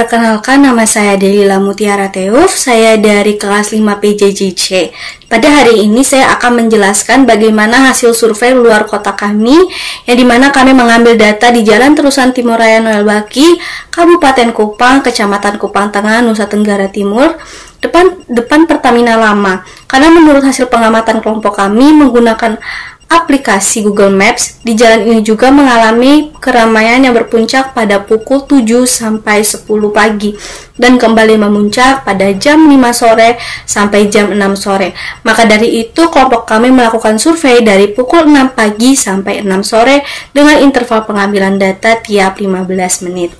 Perkenalkan, nama saya Delila Mutiara Teuf, saya dari kelas 5 PJJC. Pada hari ini saya akan menjelaskan bagaimana hasil survei luar kota kami, yang dimana kami mengambil data di Jalan Terusan Timur Raya Noel Baki, Kabupaten Kupang, Kecamatan Kupang Tengah, Nusa Tenggara Timur, depan Pertamina Lama. Karena menurut hasil pengamatan kelompok kami menggunakan aplikasi Google Maps, di jalan ini juga mengalami keramaian yang berpuncak pada pukul 7 sampai 10 pagi dan kembali memuncak pada jam 5 sore sampai jam 6 sore. Maka dari itu kelompok kami melakukan survei dari pukul 6 pagi sampai 6 sore dengan interval pengambilan data tiap 15 menit.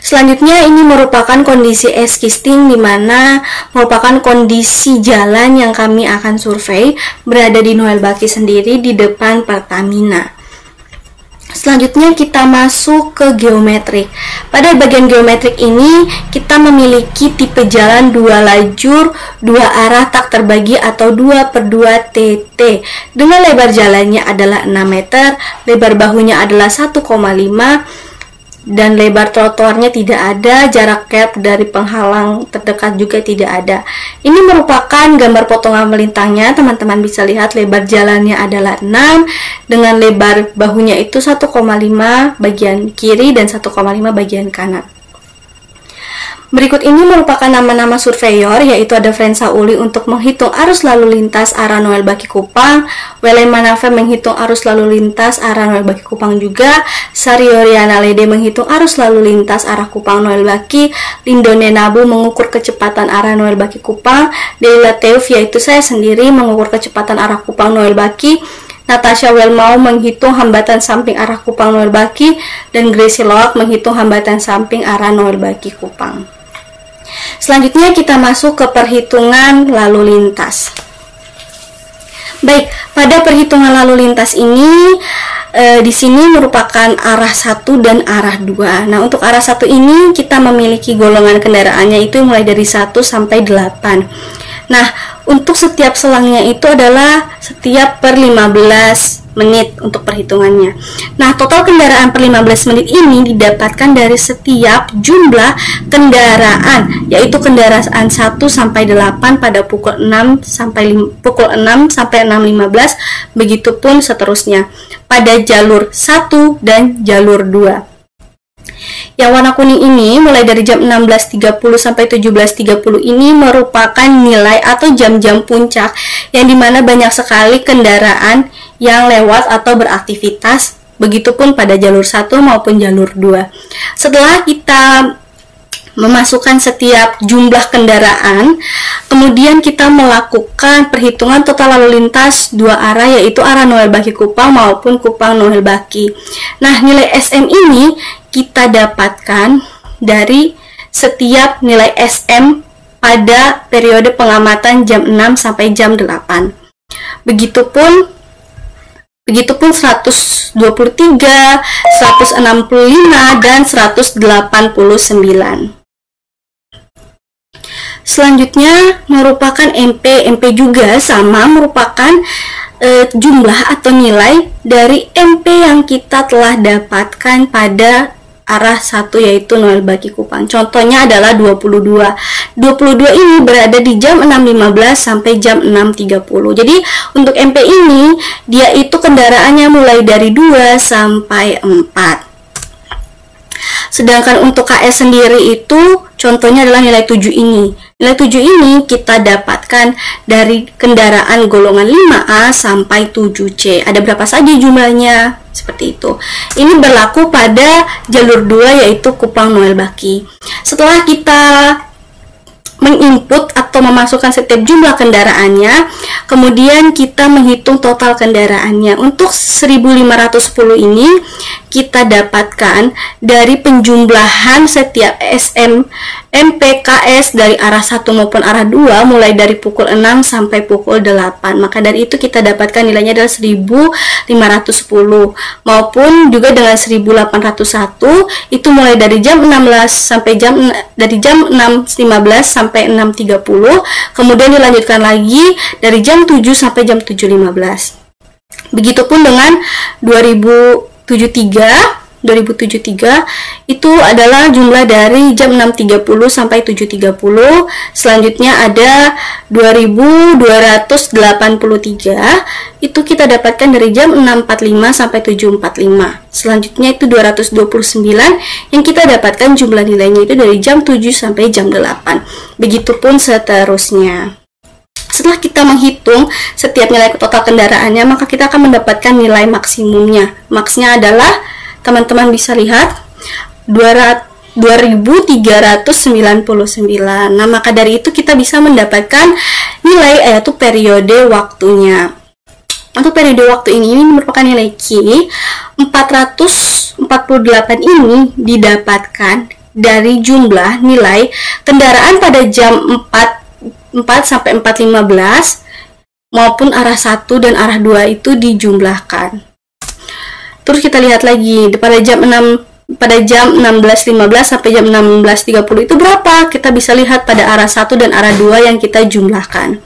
Selanjutnya ini merupakan kondisi existing, di mana merupakan kondisi jalan yang kami akan survei berada di Noel Baki sendiri di depan Pertamina. Selanjutnya kita masuk ke geometrik. Pada bagian geometrik ini kita memiliki tipe jalan 2 lajur, 2 arah tak terbagi atau 2/2 TT. Dengan lebar jalannya adalah 6 meter, lebar bahunya adalah 1,5 dan lebar trotoarnya tidak ada, jarak cap dari penghalang terdekat juga tidak ada. Ini merupakan gambar potongan melintangnya, teman-teman bisa lihat lebar jalannya adalah 6 dengan lebar bahunya itu 1,5 bagian kiri dan 1,5 bagian kanan. Berikut ini merupakan nama-nama surveyor, yaitu ada Frensa Uli untuk menghitung arus lalu lintas arah Noel Baki Kupang, Wele Manafe menghitung arus lalu lintas arah Noel Baki Kupang juga, Sarioriana Lede menghitung arus lalu lintas arah Kupang Noel Baki, Lindone Nabu mengukur kecepatan arah Noel Baki Kupang, Delila Teuf yaitu saya sendiri mengukur kecepatan arah Kupang Noel Baki, Natasha Welmau menghitung hambatan samping arah Kupang Noel Baki, dan Gracie Loak menghitung hambatan samping arah Noel Baki Kupang. Selanjutnya kita masuk ke perhitungan lalu lintas. Baik, pada perhitungan lalu lintas ini di sini merupakan arah 1 dan arah 2. Nah, untuk arah 1 ini kita memiliki golongan kendaraannya itu mulai dari 1 sampai 8. Nah, untuk setiap selangnya itu adalah setiap per 15 menit untuk perhitungannya. Nah, total kendaraan per 15 menit ini didapatkan dari setiap jumlah kendaraan, yaitu kendaraan 1 sampai 8 pada pukul 6 sampai 6.15, begitupun seterusnya pada jalur 1 dan jalur 2. Yang warna kuning ini mulai dari jam 16.30 sampai 17.30 ini merupakan nilai atau jam-jam puncak yang dimana banyak sekali kendaraan yang lewat atau beraktivitas, begitupun pada jalur 1 maupun jalur 2. Setelah kita memasukkan setiap jumlah kendaraan, kemudian kita melakukan perhitungan total lalu lintas 2 arah, yaitu arah Noel Baki Kupang maupun Kupang Noel Baki. Nah, nilai SM ini kita dapatkan dari setiap nilai SM pada periode pengamatan jam 6 sampai jam 8. Begitupun 123, 165, dan 189. Selanjutnya merupakan MP juga sama, merupakan jumlah atau nilai dari MP yang kita telah dapatkan pada arah 1, yaitu Noel Baki Kupang. Contohnya adalah 22. 22 ini berada di jam 6.15 sampai jam 6.30. Jadi untuk MP ini dia itu kendaraannya mulai dari 2 sampai 4. Sedangkan untuk KS sendiri itu contohnya adalah nilai 7 ini. Nilai 7 ini kita dapatkan dari kendaraan golongan 5A sampai 7C. Ada berapa saja jumlahnya? Seperti itu. Ini berlaku pada jalur 2, yaitu Kupang Noel Baki. Setelah kita menginput atau memasukkan setiap jumlah kendaraannya, kemudian kita menghitung total kendaraannya. Untuk 1510 ini kita dapatkan dari penjumlahan setiap SM MPKS dari arah 1 maupun arah 2 mulai dari pukul 6 sampai pukul 8. Maka dari itu kita dapatkan nilainya adalah 1510, maupun juga dengan 1801 itu mulai dari jam 16 sampai dari jam 6.15 sampai 6.30, kemudian dilanjutkan lagi dari jam 7 sampai jam 7.15. Begitupun dengan 2073 2073 itu adalah jumlah dari jam 6.30 sampai 7.30. Selanjutnya ada 2283 itu kita dapatkan dari jam 6.45 sampai 7.45. Selanjutnya itu 229 yang kita dapatkan jumlah nilainya itu dari jam 7 sampai jam 8. Begitupun seterusnya. Setelah kita menghitung setiap nilai total kendaraannya, maka kita akan mendapatkan nilai maksimumnya. Maksnya adalah, teman-teman bisa lihat, 2399. Nah, maka dari itu kita bisa mendapatkan nilai, yaitu periode waktunya. Untuk periode waktu ini merupakan nilai Q. 448 ini didapatkan dari jumlah nilai kendaraan pada jam 4 sampai 4.15 maupun arah 1 dan arah 2 itu dijumlahkan. Terus kita lihat lagi pada jam 16.15 sampai jam 16.30 itu berapa? Kita bisa lihat pada arah 1 dan arah 2 yang kita jumlahkan.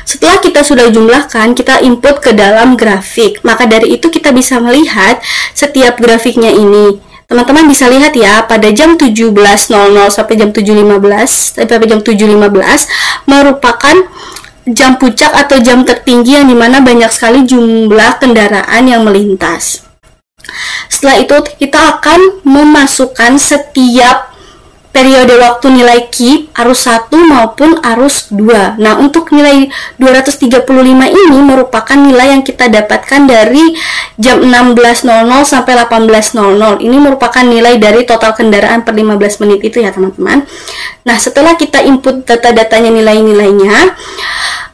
Setelah kita sudah jumlahkan, kita input ke dalam grafik. Maka dari itu kita bisa melihat setiap grafiknya ini. Teman-teman bisa lihat ya, pada jam 17.00 sampai jam 7.15 merupakan jam puncak atau jam tertinggi yang dimana banyak sekali jumlah kendaraan yang melintas. Setelah itu kita akan memasukkan setiap periode waktu nilai Q arus 1 maupun arus 2. Nah, untuk nilai 235 ini merupakan nilai yang kita dapatkan dari jam 16.00 sampai 18.00. Ini merupakan nilai dari total kendaraan per 15 menit itu ya, teman-teman. Nah, setelah kita input data-datanya, nilai-nilainya,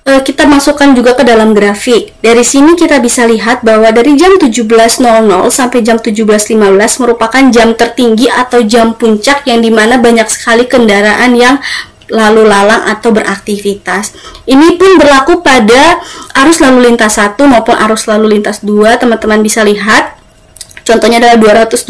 kita masukkan juga ke dalam grafik. Dari sini kita bisa lihat bahwa dari jam 17.00 sampai jam 17.15 merupakan jam tertinggi atau jam puncak yang dimana banyak sekali kendaraan yang lalu lalang atau beraktivitas. Ini pun berlaku pada arus lalu lintas 1 maupun arus lalu lintas 2. Teman-teman bisa lihat. Contohnya adalah 224,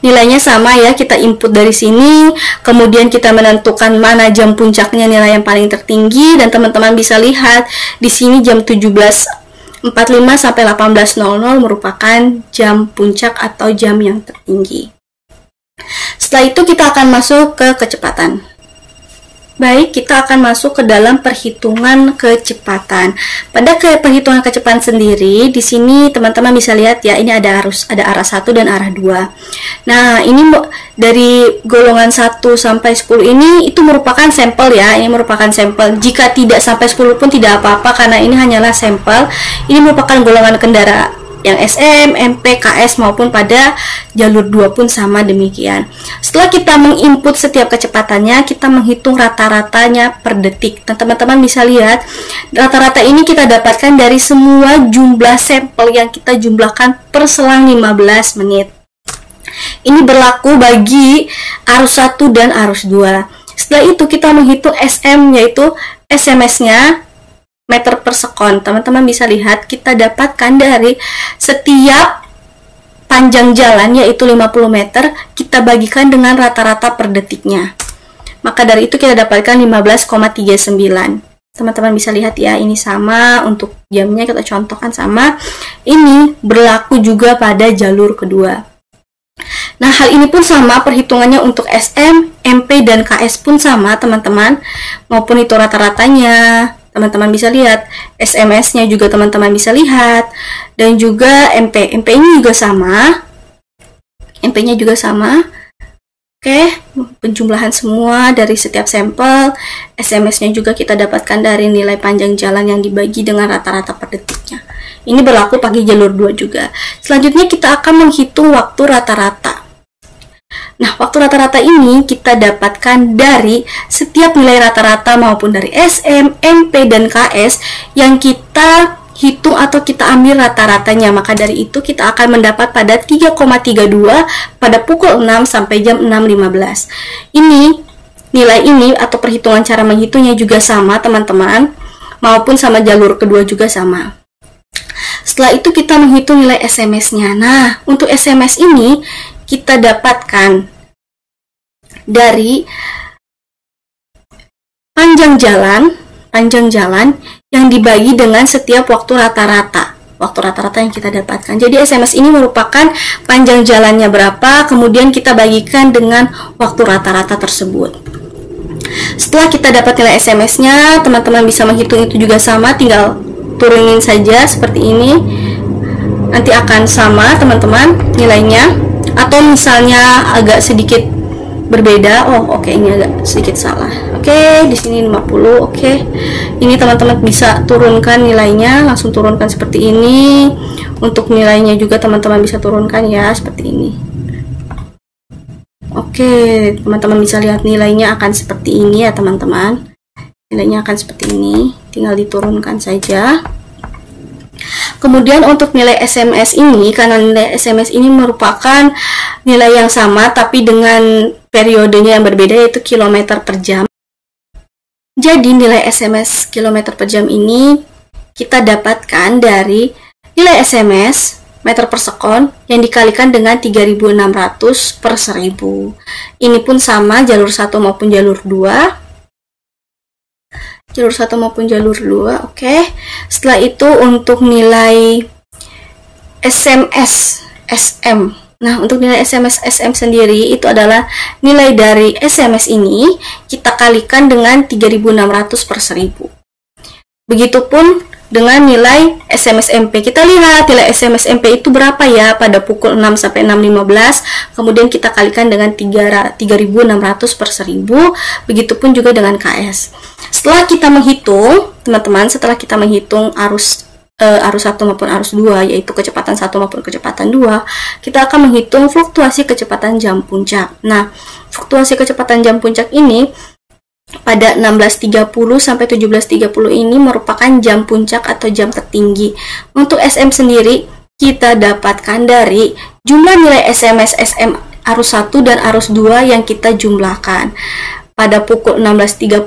nilainya sama ya, kita input dari sini, kemudian kita menentukan mana jam puncaknya, nilai yang paling tertinggi, dan teman-teman bisa lihat di sini jam 17.45 sampai 18.00 merupakan jam puncak atau jam yang tertinggi. Setelah itu kita akan masuk ke kecepatan. Baik, kita akan masuk ke dalam perhitungan kecepatan. Pada perhitungan kecepatan sendiri, di sini teman-teman bisa lihat ya, ini ada arah 1 dan arah 2. Nah, ini dari golongan 1 sampai 10 ini itu merupakan sampel ya, ini merupakan sampel. Jika tidak sampai 10 pun tidak apa-apa karena ini hanyalah sampel. Ini merupakan golongan kendaraan yang SM, MP, KS maupun pada jalur 2 pun sama demikian. Setelah kita menginput setiap kecepatannya, kita menghitung rata-ratanya per detik. Dan teman-teman bisa lihat, rata-rata ini kita dapatkan dari semua jumlah sampel yang kita jumlahkan per selang 15 menit. Ini berlaku bagi arus 1 dan arus 2. Setelah itu kita menghitung SM, yaitu SMS-nya meter per sekon. Teman-teman bisa lihat kita dapatkan dari setiap panjang jalan yaitu 50 meter kita bagikan dengan rata-rata per detiknya. Maka dari itu kita dapatkan 15,39. Teman-teman bisa lihat ya, ini sama untuk jamnya, kita contohkan sama. Ini berlaku juga pada jalur kedua. Nah, hal ini pun sama perhitungannya untuk SM, MP, dan KS pun sama teman-teman, maupun itu rata-ratanya. Teman-teman bisa lihat, SMS-nya juga teman-teman bisa lihat, dan juga MP. MP-nya juga sama. MP-nya juga sama. Oke, penjumlahan semua dari setiap sampel. SMS-nya juga kita dapatkan dari nilai panjang jalan yang dibagi dengan rata-rata per detiknya. Ini berlaku bagi jalur 2 juga. Selanjutnya kita akan menghitung waktu rata-rata. Nah, waktu rata-rata ini kita dapatkan dari setiap nilai rata-rata maupun dari SM, MP, dan KS yang kita hitung atau kita ambil rata-ratanya. Maka dari itu kita akan mendapat pada 3,32 pada pukul 6 sampai jam 6.15. Ini nilai ini atau perhitungan cara menghitungnya juga sama teman-teman, maupun sama jalur kedua juga sama. Setelah itu kita menghitung nilai SMS-nya. Nah, untuk SMS ini kita dapatkan dari panjang jalan yang dibagi dengan setiap waktu rata-rata. waktu rata-rata yang kita dapatkan. Jadi SMS ini merupakan panjang jalannya berapa, kemudian kita bagikan dengan waktu rata-rata tersebut. Setelah kita dapat nilai SMS-nya, teman-teman bisa menghitung itu juga sama, tinggal turunin saja seperti ini. Nanti akan sama teman-teman nilainya. Atau misalnya agak sedikit berbeda, ini agak sedikit salah. Di sini 50. Ini teman-teman bisa turunkan nilainya, langsung turunkan seperti ini. Untuk nilainya juga teman-teman bisa turunkan ya, seperti ini. Teman-teman bisa lihat nilainya akan seperti ini ya teman-teman. Nilainya akan seperti ini, tinggal diturunkan saja. Kemudian untuk nilai SMS ini, karena nilai SMS ini merupakan nilai yang sama tapi dengan periodenya yang berbeda, yaitu kilometer per jam. Jadi nilai SMS kilometer per jam ini kita dapatkan dari nilai SMS meter per sekon yang dikalikan dengan 3600 per 1000. Ini pun sama jalur 1 maupun jalur 2. Jalur 1 maupun jalur 2. Setelah itu untuk nilai SMS SM. Nah, untuk nilai SMS SM sendiri itu adalah nilai dari SMS ini kita kalikan dengan 3600 per 1000. Begitupun dengan nilai SMS MP. Kita lihat nilai SMS MP itu berapa ya pada pukul 6 sampai 6.15. Kemudian kita kalikan dengan 3600 per 1000. Begitupun juga dengan KS. Setelah kita menghitung, teman-teman, arus 1 maupun arus 2, yaitu kecepatan 1 maupun kecepatan 2, kita akan menghitung fluktuasi kecepatan jam puncak. Nah, fluktuasi kecepatan jam puncak ini pada 16.30 sampai 17.30 ini merupakan jam puncak atau jam tertinggi. Untuk SM sendiri kita dapatkan dari jumlah nilai SMS SM arus 1 dan arus 2 yang kita jumlahkan. Pada pukul 16.30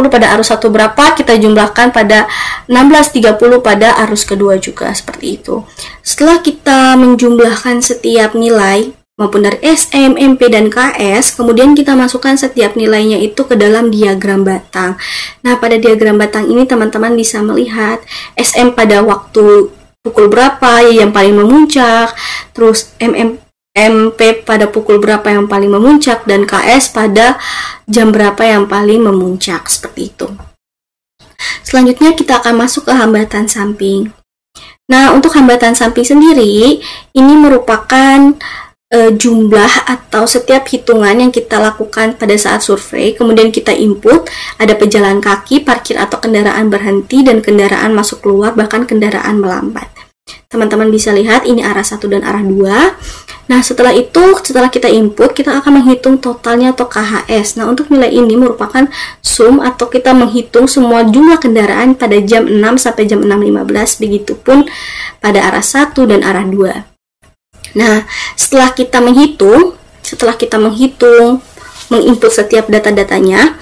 pada arus 1 berapa, kita jumlahkan pada 16.30 pada arus kedua juga, seperti itu. Setelah kita menjumlahkan setiap nilai maupun dari SM, MP, dan KS, kemudian kita masukkan setiap nilainya itu ke dalam diagram batang. Nah, pada diagram batang ini teman-teman bisa melihat SM pada waktu pukul berapa yang paling memuncak, terus MP pada pukul berapa yang paling memuncak, dan KS pada jam berapa yang paling memuncak, seperti itu. Selanjutnya kita akan masuk ke hambatan samping. Nah, untuk hambatan samping sendiri, ini merupakan jumlah atau setiap hitungan yang kita lakukan pada saat survei, kemudian kita input, ada pejalan kaki, parkir atau kendaraan berhenti, dan kendaraan masuk keluar, bahkan kendaraan melambat. Teman-teman bisa lihat ini arah 1 dan arah 2. Nah, setelah kita input, kita akan menghitung totalnya atau KHS. Nah, untuk nilai ini merupakan sum atau kita menghitung semua jumlah kendaraan pada jam 6 sampai jam 6.15, begitupun pada arah 1 dan arah 2. Nah, setelah kita menghitung, menginput setiap data-datanya,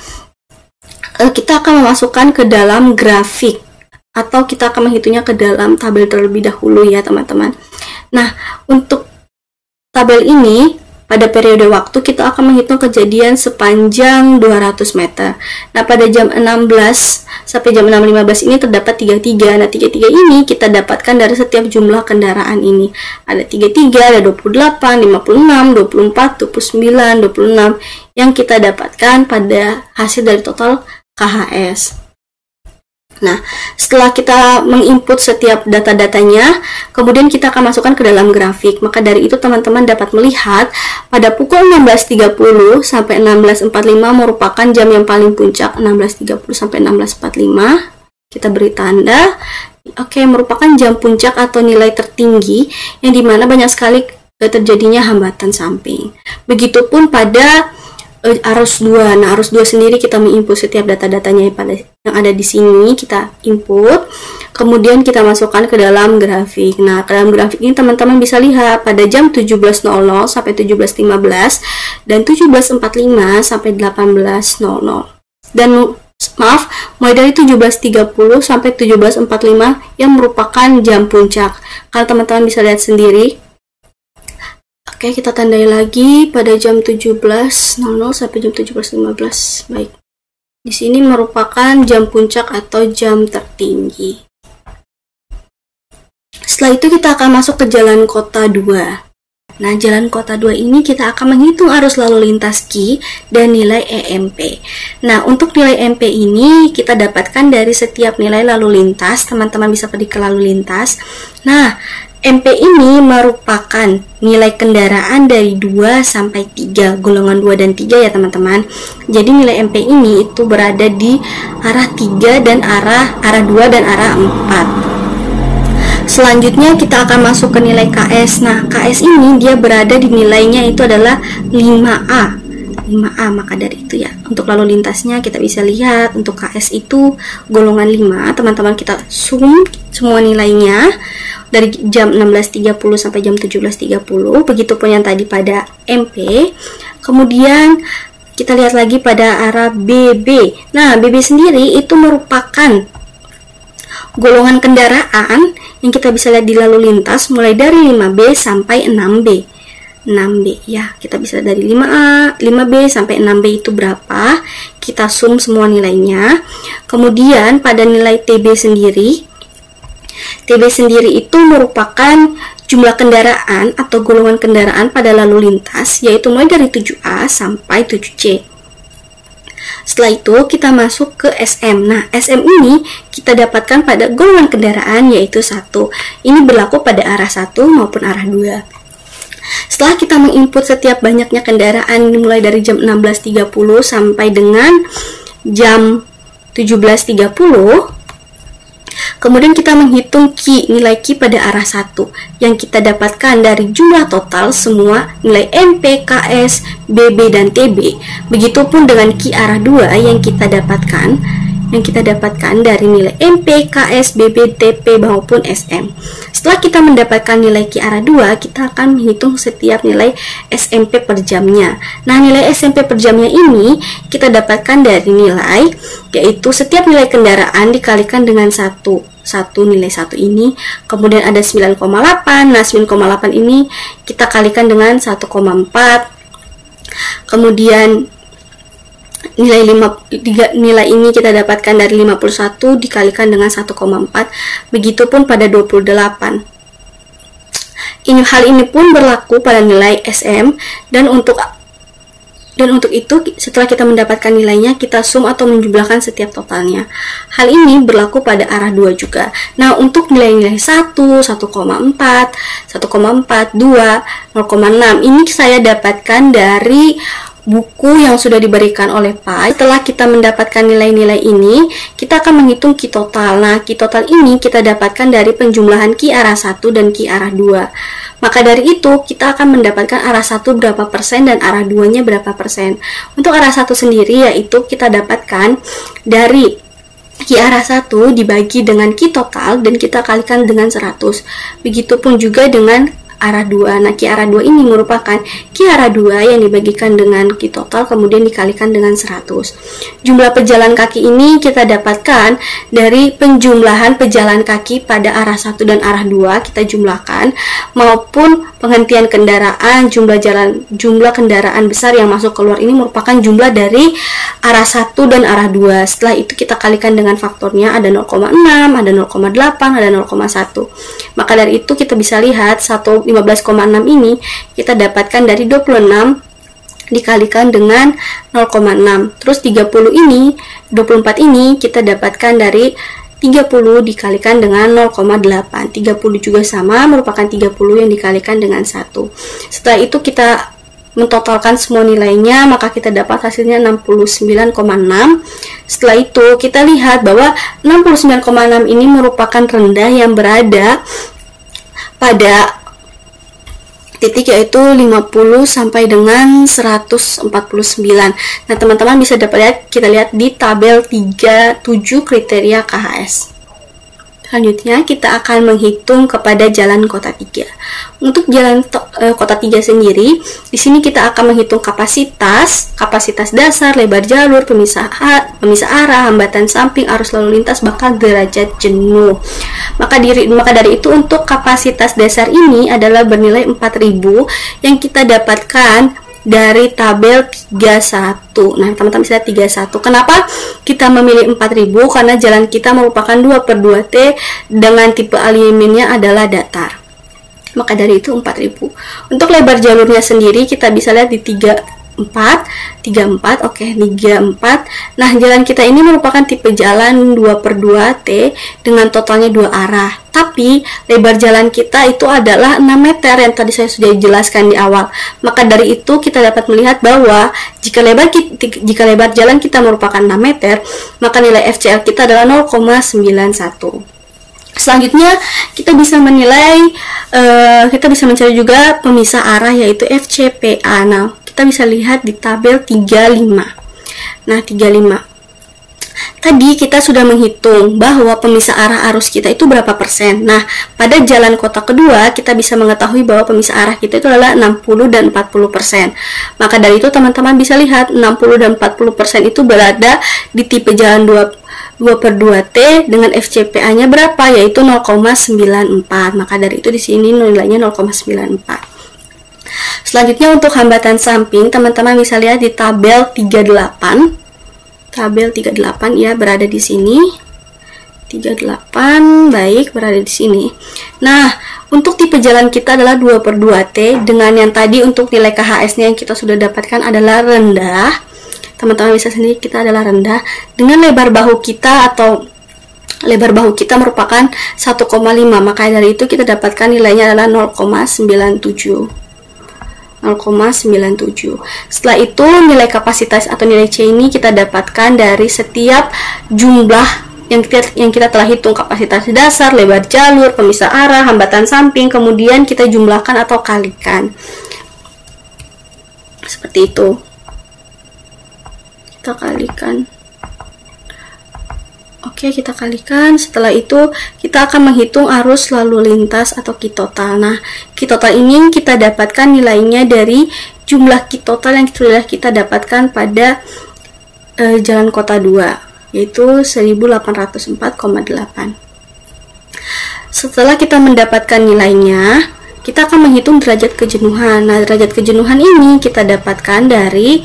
kita akan memasukkan ke dalam grafik atau kita akan menghitungnya ke dalam tabel terlebih dahulu ya teman-teman. Nah, untuk tabel ini pada periode waktu kita akan menghitung kejadian sepanjang 200 meter. Nah, pada jam 16 sampai jam 6.15 ini terdapat 33. Nah, 33 ini kita dapatkan dari setiap jumlah kendaraan ini. Ada 33, ada 28, 56, 24, 29, 26 yang kita dapatkan pada hasil dari total KHS. Nah, setelah kita menginput setiap data-datanya, kemudian kita akan masukkan ke dalam grafik. Maka dari itu teman-teman dapat melihat pada pukul 16.30 sampai 16.45 merupakan jam yang paling puncak. 16.30 sampai 16.45 kita beri tanda. Merupakan jam puncak atau nilai tertinggi yang dimana banyak sekali terjadinya hambatan samping. Begitupun pada arus 2. Nah, arus 2 sendiri kita menginput setiap data-datanya yang ada di sini, kita input, kemudian kita masukkan ke dalam grafik. Nah, ke dalam grafik ini teman-teman bisa lihat pada jam 17.00 sampai 17.15 dan 17.45 sampai 18.00. Dan mulai dari 17.30 sampai 17.45 yang merupakan jam puncak. Kalau teman-teman bisa lihat sendiri. Kita tandai lagi pada jam 17.00 sampai jam 17.15. Baik. Di sini merupakan jam puncak atau jam tertinggi. Setelah itu kita akan masuk ke jalan kota 2. Nah, jalan kota 2 ini kita akan menghitung arus lalu lintas Q dan nilai EMP. Nah, untuk nilai EMP ini kita dapatkan dari setiap nilai lalu lintas. Teman-teman bisa pergi ke lalu lintas. Nah, MP ini merupakan nilai kendaraan dari 2 sampai 3, golongan 2 dan 3 ya teman-teman. Jadi nilai MP ini itu berada di arah 3 dan arah 2 dan arah 4. Selanjutnya kita akan masuk ke nilai KS. Nah, KS ini dia berada di nilainya itu adalah 5A. 5A, maka dari itu ya, untuk lalu lintasnya kita bisa lihat untuk KS itu golongan 5. Teman-teman kita sum semua nilainya dari jam 16.30 sampai jam 17.30. Begitupun yang tadi pada MP. Kemudian kita lihat lagi pada arah BB. Nah, BB sendiri itu merupakan golongan kendaraan yang kita bisa lihat di lalu lintas mulai dari 5B sampai 6B. 6B ya, kita bisa dari 5A, 5B sampai 6B itu berapa? Kita sum semua nilainya. Kemudian pada nilai TB sendiri itu merupakan jumlah kendaraan atau golongan kendaraan pada lalu lintas, yaitu mulai dari 7A sampai 7C. Setelah itu kita masuk ke SM. Nah, SM ini kita dapatkan pada golongan kendaraan yaitu 1. Ini berlaku pada arah 1 maupun arah 2. Setelah kita menginput setiap banyaknya kendaraan mulai dari jam 16.30 sampai dengan jam 17.30, kemudian kita menghitung Q, nilai Q pada arah 1 yang kita dapatkan dari jumlah total semua nilai MP, KS, BB, dan TB. Begitupun dengan Q arah 2 yang kita dapatkan dari nilai MP, KS, BB, TP maupun SM. Setelah kita mendapatkan nilai Q arah 2, kita akan menghitung setiap nilai SMP per jamnya. Nah, nilai SMP per jamnya ini kita dapatkan dari nilai, yaitu setiap nilai kendaraan dikalikan dengan satu nilai 1 ini, kemudian ada 9,8. Nah, 9,8 ini kita kalikan dengan 1,4. Kemudian nilai ini kita dapatkan dari 51 dikalikan dengan 1,4. Begitupun pada 28. Hal ini pun berlaku pada nilai SM, dan untuk itu setelah kita mendapatkan nilainya, kita sum atau menjumlahkan setiap totalnya. Hal ini berlaku pada arah 2 juga. Nah, untuk nilai-nilai 1, 1,4, 1,4, 2, 0,6 ini saya dapatkan dari buku yang sudah diberikan oleh Pak. Setelah kita mendapatkan nilai-nilai ini, kita akan menghitung Q total. Nah, Q total ini kita dapatkan dari penjumlahan Q arah 1 dan Q arah 2. Maka dari itu, kita akan mendapatkan arah 1 berapa persen dan arah 2-nya berapa persen. Untuk arah 1 sendiri, yaitu kita dapatkan dari Q arah 1 dibagi dengan Q total dan kita kalikan dengan 100. Begitupun juga dengan arah 2. Nah, Q arah 2 ini merupakan Q arah 2 yang dibagikan dengan Q total kemudian dikalikan dengan 100. Jumlah pejalan kaki ini kita dapatkan dari penjumlahan pejalan kaki pada arah 1 dan arah 2 kita jumlahkan, maupun penghentian kendaraan, jumlah kendaraan besar yang masuk keluar ini merupakan jumlah dari arah 1 dan arah 2. Setelah itu kita kalikan dengan faktornya, ada 0,6, ada 0,8, ada 0,1. Maka dari itu kita bisa lihat 15,6 ini kita dapatkan dari 26 dikalikan dengan 0,6. Terus 24 ini kita dapatkan dari 30 dikalikan dengan 0,8. 30 juga sama, merupakan 30 yang dikalikan dengan 1. Setelah itu kita mentotalkan semua nilainya, maka kita dapat hasilnya 69,6. Setelah itu kita lihat bahwa 69,6 ini merupakan rendah yang berada pada titik yaitu 50 sampai dengan 149. Nah, teman-teman bisa kita lihat di tabel 37 kriteria KHS. Selanjutnya kita akan menghitung kepada jalan kota 3. Untuk jalan kota 3 sendiri, di sini kita akan menghitung kapasitas dasar, lebar jalur, pemisah arah, hambatan samping, arus lalu lintas, bahkan derajat jenuh. Maka dari itu untuk kapasitas dasar ini adalah bernilai 4000 yang kita dapatkan dari tabel 31. Nah, teman-teman bisa lihat 31. Kenapa kita memilih 4000? Karena jalan kita merupakan 2/2T dengan tipe alignmentnya adalah datar. Maka dari itu 4000. Untuk lebar jalurnya sendiri kita bisa lihat di 34, oke, 34. Nah, jalan kita ini merupakan tipe jalan 2/2T dengan totalnya 2 arah. Tapi lebar jalan kita itu adalah 6 meter yang tadi saya sudah jelaskan di awal. Maka dari itu kita dapat melihat bahwa jika lebar jalan kita merupakan 6 meter, maka nilai FCL kita adalah 0,91. Selanjutnya kita bisa menilai, kita bisa mencari juga pemisah arah yaitu FCPA. Nah, kita bisa lihat di tabel 35. Nah, 35. Tadi kita sudah menghitung bahwa pemisah arah arus kita itu berapa persen. Nah, pada jalan kota kedua kita bisa mengetahui bahwa pemisah arah kita itu adalah 60 dan 40%. Maka dari itu teman-teman bisa lihat 60 dan 40% itu berada di tipe jalan 2/2T dengan FCPA-nya berapa, yaitu 0,94. Maka dari itu di sini nilainya 0,94. Selanjutnya untuk hambatan samping, teman-teman bisa lihat di tabel 38. Tabel 38 ya, berada di sini. 38, baik, berada di sini. Nah, untuk tipe jalan kita adalah 2/2T dengan yang tadi untuk nilai KHS-nya yang kita sudah dapatkan adalah rendah. Teman-teman bisa sendiri kita adalah rendah dengan lebar bahu kita atau lebar bahu kita merupakan 1,5, maka dari itu kita dapatkan nilainya adalah 0,97. Setelah itu nilai kapasitas atau nilai C ini kita dapatkan dari setiap jumlah yang kita telah hitung, kapasitas dasar, lebar jalur, pemisah arah, hambatan samping, kemudian kita jumlahkan atau kalikan. Seperti itu. Kita kalikan. Oke, kita kalikan. Setelah itu kita akan menghitung arus lalu lintas atau Q total. Nah, Q total ini kita dapatkan nilainya dari jumlah Q total yang sudah kita dapatkan pada jalan kota 2, yaitu 1804,8. Setelah kita mendapatkan nilainya, kita akan menghitung derajat kejenuhan. Nah, derajat kejenuhan ini kita dapatkan dari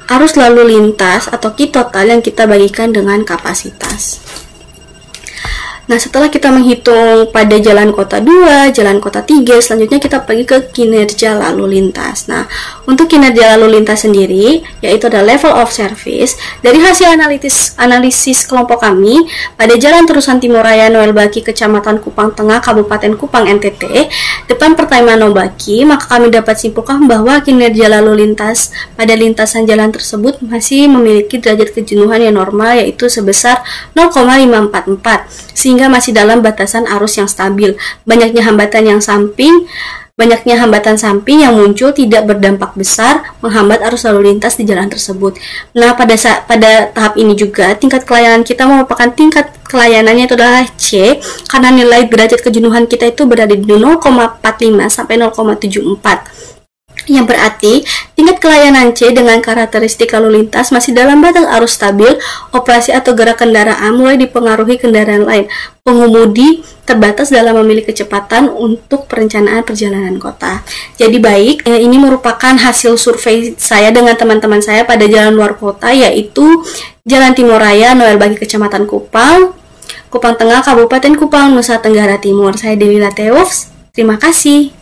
arus lalu lintas atau Q total yang kita bagikan dengan kapasitas. Nah, setelah kita menghitung pada jalan kota 2, jalan kota 3, selanjutnya kita pergi ke kinerja lalu lintas. Nah, untuk kinerja lalu lintas sendiri, yaitu ada level of service, dari hasil analisis kelompok kami, pada jalan terusan Timur Raya Noel Baki, Kecamatan Kupang Tengah, Kabupaten Kupang, NTT, depan Pertama Nobaki, maka kami dapat simpulkan bahwa kinerja lalu lintas pada lintasan jalan tersebut masih memiliki derajat kejenuhan yang normal, yaitu sebesar 0,544. Sehingga masih dalam batasan arus yang stabil. Banyaknya hambatan samping yang muncul tidak berdampak besar menghambat arus lalu lintas di jalan tersebut. Nah, pada tahap ini juga tingkat kelayanan kita merupakan tingkat kelayanannya itu adalah C, karena nilai derajat kejenuhan kita itu berada di 0,45 sampai 0,74. Yang berarti tingkat kelayanan C dengan karakteristik lalu lintas masih dalam batas arus stabil, operasi atau gerak kendaraan mulai dipengaruhi kendaraan lain. Pengemudi terbatas dalam memilih kecepatan untuk perencanaan perjalanan kota. Jadi baik, ini merupakan hasil survei saya dengan teman-teman saya pada jalan luar kota, yaitu Jalan Timur Raya Noel Baki, Kecamatan Kupang, Kupang Tengah, Kabupaten Kupang, Nusa Tenggara Timur. Saya Dewi Lateuf, terima kasih.